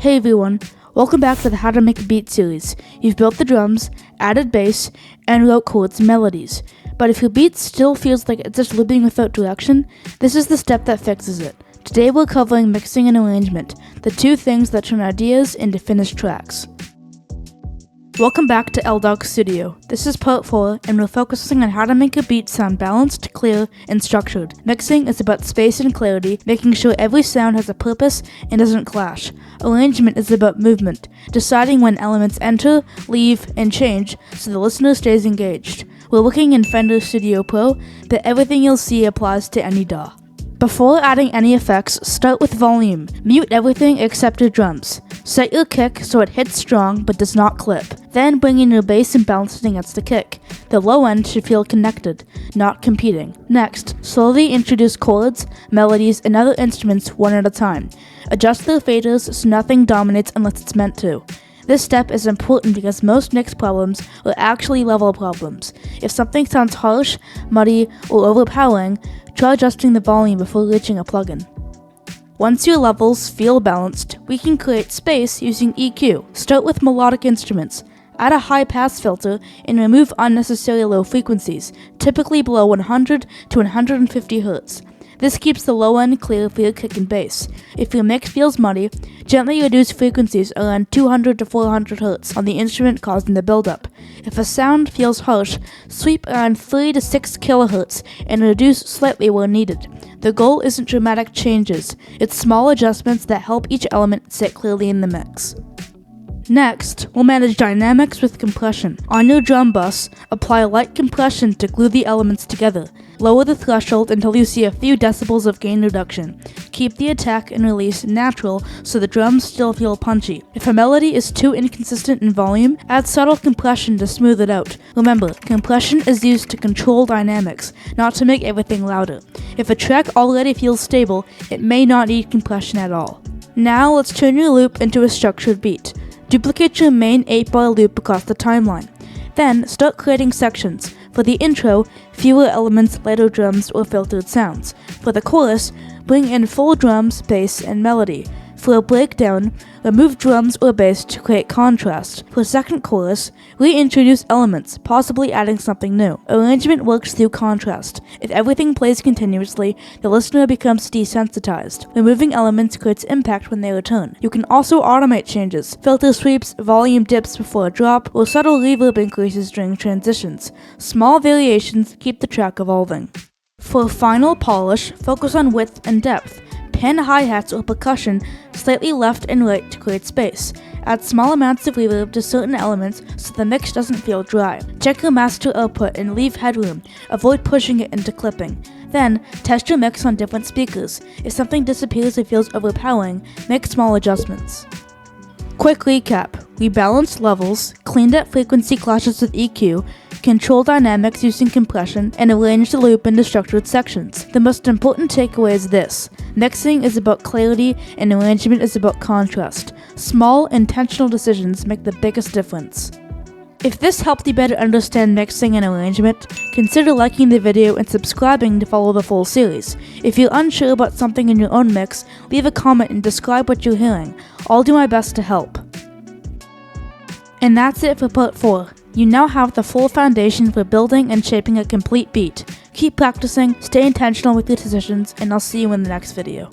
Hey everyone, welcome back to the How to Make a Beat series. You've built the drums, added bass, and wrote chords and melodies. But if your beat still feels like it's just looping without direction, this is the step that fixes it. Today we're covering mixing and arrangement, the two things that turn ideas into finished tracks. Welcome back to LDOG Studio. This is part 4, and we're focusing on how to make a beat sound balanced, clear, and structured. Mixing is about space and clarity, making sure every sound has a purpose and doesn't clash. Arrangement is about movement, deciding when elements enter, leave, and change so the listener stays engaged. We're looking in Fender Studio Pro, but everything you'll see applies to any DAW. Before adding any effects, start with volume. Mute everything except your drums. Set your kick so it hits strong but does not clip. Then bring in your bass and balance it against the kick. The low end should feel connected, not competing. Next, slowly introduce chords, melodies, and other instruments one at a time. Adjust their faders so nothing dominates unless it's meant to. This step is important because most mix problems are actually level problems. If something sounds harsh, muddy, or overpowering, try adjusting the volume before reaching a plugin. Once your levels feel balanced, we can create space using EQ. Start with melodic instruments. Add a high-pass filter and remove unnecessary low frequencies, typically below 100 to 150 Hz. This keeps the low end clear for your kick and bass. If your mix feels muddy, gently reduce frequencies around 200 to 400 Hz on the instrument causing the buildup. If a sound feels harsh, sweep around 3 to 6 kHz and reduce slightly where needed. The goal isn't dramatic changes, it's small adjustments that help each element sit clearly in the mix. Next, we'll manage dynamics with compression. On your drum bus, apply light compression to glue the elements together. Lower the threshold until you see a few decibels of gain reduction. Keep the attack and release natural so the drums still feel punchy. If a melody is too inconsistent in volume, add subtle compression to smooth it out. Remember, compression is used to control dynamics, not to make everything louder. If a track already feels stable, it may not need compression at all. Now let's turn your loop into a structured beat. Duplicate your main 8-bar loop across the timeline. Then, start creating sections. For the intro, fewer elements, lighter drums, or filtered sounds. For the chorus, bring in full drums, bass, and melody. For a breakdown, remove drums or bass to create contrast. For second chorus, reintroduce elements, possibly adding something new. Arrangement works through contrast. If everything plays continuously, the listener becomes desensitized. Removing elements creates impact when they return. You can also automate changes, filter sweeps, volume dips before a drop, or subtle reverb increases during transitions. Small variations keep the track evolving. For final polish, focus on width and depth. Pan hi-hats or percussion slightly left and right to create space. Add small amounts of reverb to certain elements so the mix doesn't feel dry. Check your master output and leave headroom. Avoid pushing it into clipping. Then, test your mix on different speakers. If something disappears or feels overpowering, make small adjustments. Quick recap. We balanced levels, cleaned up frequency clashes with EQ, control dynamics using compression, and arrange the loop into structured sections. The most important takeaway is this: mixing is about clarity and arrangement is about contrast. Small, intentional decisions make the biggest difference. If this helped you better understand mixing and arrangement, consider liking the video and subscribing to follow the full series. If you're unsure about something in your own mix, leave a comment and describe what you're hearing. I'll do my best to help. And that's it for part 4. You now have the full foundation for building and shaping a complete beat. Keep practicing, stay intentional with your decisions, and I'll see you in the next video.